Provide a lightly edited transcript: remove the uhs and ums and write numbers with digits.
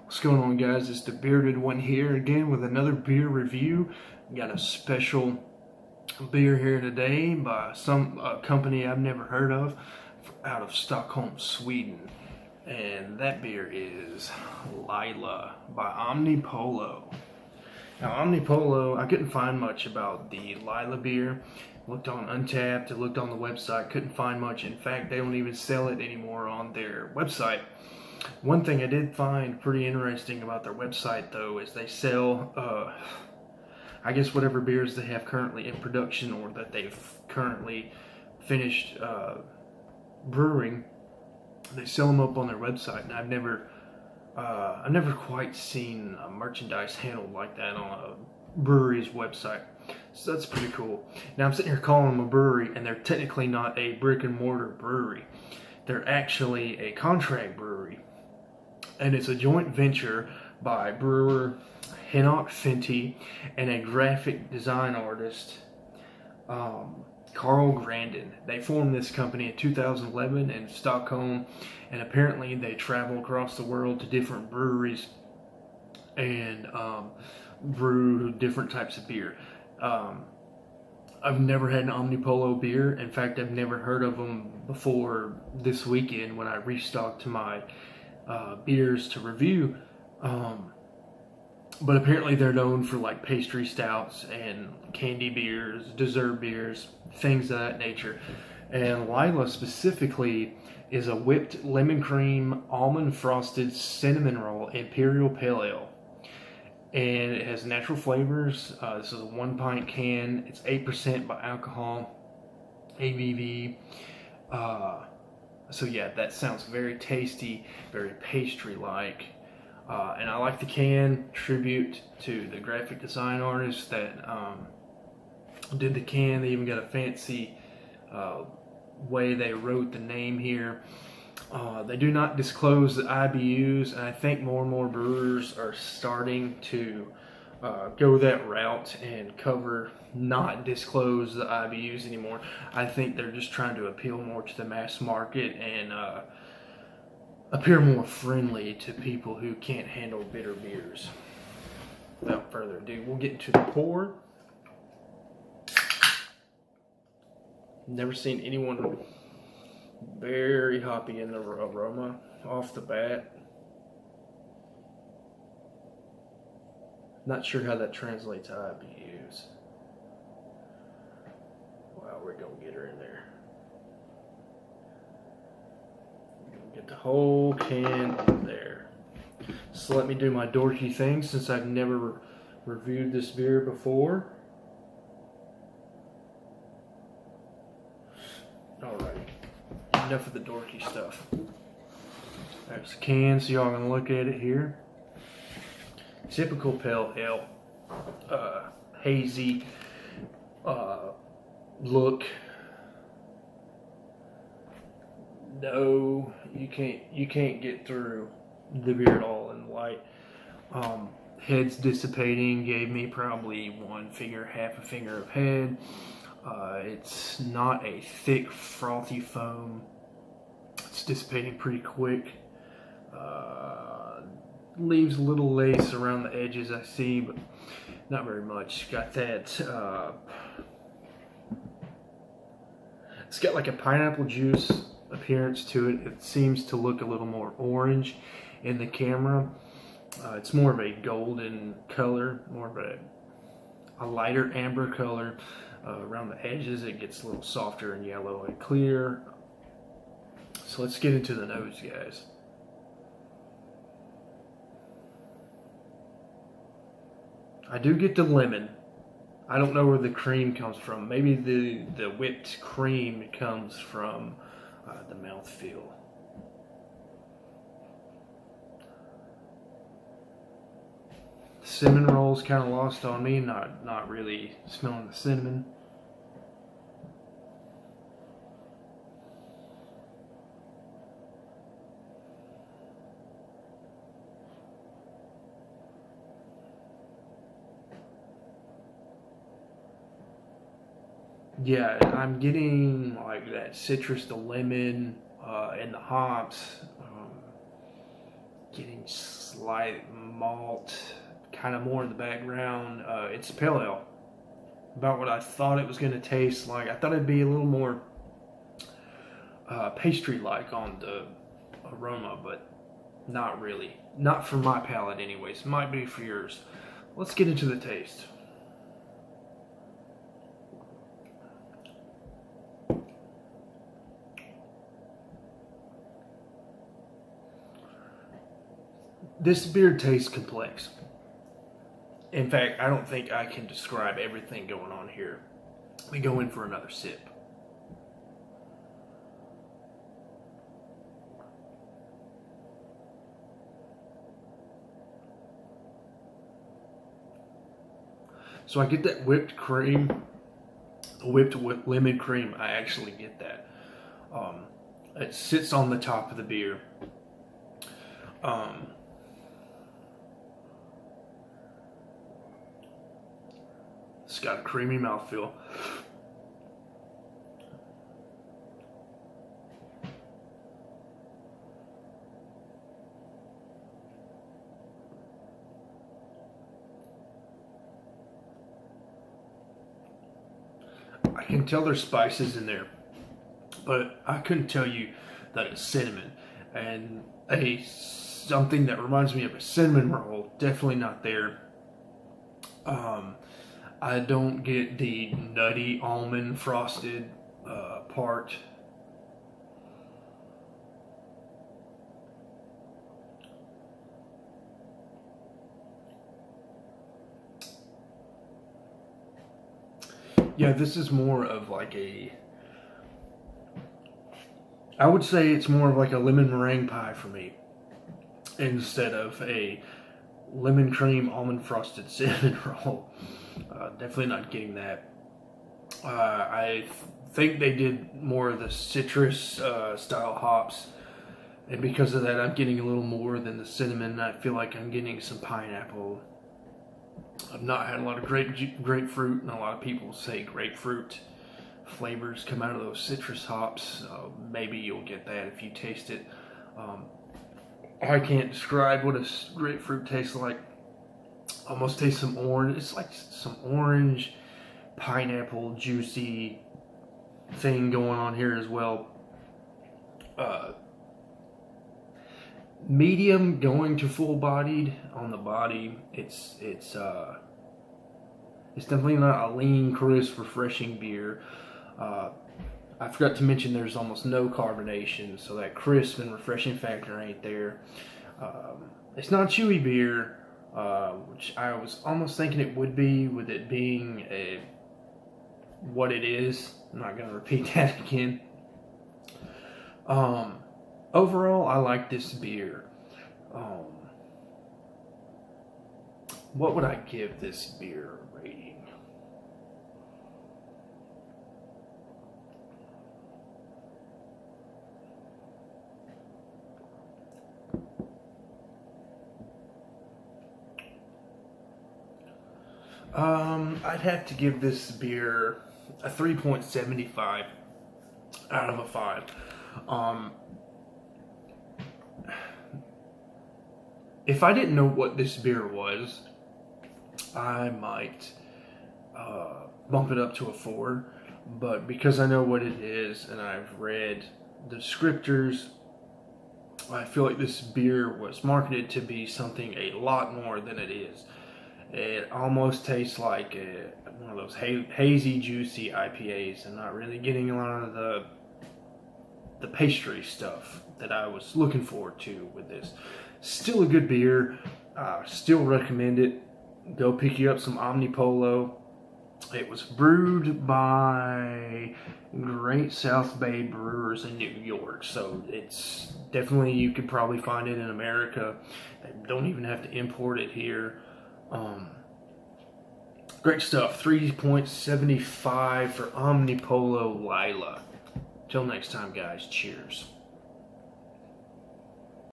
What's going on, guys? It's the Bearded One here again with another beer review. Got a special beer here today by some company I've never heard of out of Stockholm, Sweden. And that beer is Lila by Omnipollo. Now, Omnipollo, I couldn't find much about the Lila beer. Looked on Untapped, looked on the website, couldn't find much. In fact, they don't even sell it anymore on their website. One thing I did find pretty interesting about their website, though, is they sell, I guess, whatever beers they have currently in production or that they've currently finished brewing. They sell them up on their website, and I've never quite seen merchandise handled like that on a brewery's website. So that's pretty cool. Now, I'm sitting here calling them a brewery, and they're technically not a brick and mortar brewery. They're actually a contract brewery, and it's a joint venture by brewer Henok Fenty and a graphic design artist, Carl Grandin. They formed this company in 2011 in Stockholm, and apparently they travel across the world to different breweries and brew different types of beer. I've never had an Omnipollo beer. In fact, I've never heard of them before this weekend when I restocked my beers to review. But apparently they're known for like pastry stouts and candy beers, dessert beers, things of that nature. And Lila specifically is a whipped lemon cream, almond frosted cinnamon roll imperial pale ale. And it has natural flavors. This is a 1 pint can. It's 8% by alcohol, ABV. So yeah, that sounds very tasty, very pastry-like. And I like the can. Tribute to the graphic design artist that did the can. They even got a fancy way they wrote the name here. They do not disclose the IBUs, and I think more and more brewers are starting to go that route and not disclose the IBUs anymore. I think they're just trying to appeal more to the mass market and appear more friendly to people who can't handle bitter beers. Without further ado, we'll get into the pour. Never seen anyone very hoppy in the aroma off the bat. Not sure how that translates to IBUs. Wow, we're gonna get her in there. We're gonna get the whole can in there. So let me do my dorky thing since I've never reviewed this beer before. Alright. Enough of the dorky stuff. There's the can, so y'all gonna look at it here. Typical pale ale, hazy look. No, you can't get through the beer at all in light. Head's dissipating. Gave me probably one finger, half a finger of head. It's not a thick, frothy foam. It's dissipating pretty quick. Leaves a little lace around the edges, I see, but not very much. Got that. It's got like a pineapple juice appearance to it. It seems to look a little more orange in the camera. It's more of a golden color, more of a lighter amber color. Around the edges, it gets a little softer and yellow and clear. So let's get into the nose, guys. I do get the lemon. I don't know where the cream comes from. Maybe the whipped cream comes from the mouthfeel. Cinnamon rolls kind of lost on me. Not really smelling the cinnamon. Yeah, I'm getting like that citrus, the lemon, and the hops. Getting slight malt, kind of more in the background. It's pale ale. About what I thought it was going to taste like. I thought it'd be a little more pastry-like on the aroma, but not really. Not for my palate anyways. Might be for yours. Let's get into the taste. This beer tastes complex. In fact, I don't think I can describe everything going on here. Let me go in for another sip. So I get that whipped cream, whipped with lemon cream. I actually get that. It sits on the top of the beer. It's got a creamy mouthfeel. I can tell there's spices in there, but I couldn't tell you that it's cinnamon. And something that reminds me of a cinnamon roll, definitely not there. I don't get the nutty almond frosted part. Yeah, this is more of like I would say it's more of like a lemon meringue pie for me, instead of a lemon cream almond frosted cinnamon roll. Definitely not getting that. I think they did more of the citrus style hops, and because of that I'm getting a little more than the cinnamon. I feel like I'm getting some pineapple. I've not had a lot of grapefruit, and a lot of people say grapefruit flavors come out of those citrus hops. Maybe you'll get that if you taste it. I can't describe what a grapefruit tastes like. Almost taste some orange. It's like some orange, pineapple, juicy thing going on here as well. Medium going to full bodied on the body. It's definitely not a lean, crisp, refreshing beer. I forgot to mention there's almost no carbonation, so that crisp and refreshing factor ain't there. It's not chewy beer, which I was almost thinking it would be, with it being what it is. I'm not going to repeat that again. Overall, I like this beer. What would I give this beer a rating? I'd have to give this beer a 3.75 out of a 5. If I didn't know what this beer was, I might bump it up to a 4. But because I know what it is and I've read the descriptors, I feel like this beer was marketed to be something a lot more than it is. It almost tastes like one of those hazy, juicy IPAs, and not really getting a lot of the pastry stuff that I was looking forward to with this. Still a good beer. Still recommend it. Go pick you up some Omnipollo. It was brewed by Great South Bay Brewers in New York, so it's definitely, you could probably find it in America. Don't even have to import it here. Great stuff. 3.75 for Omnipollo Lila. Till next time, guys. Cheers.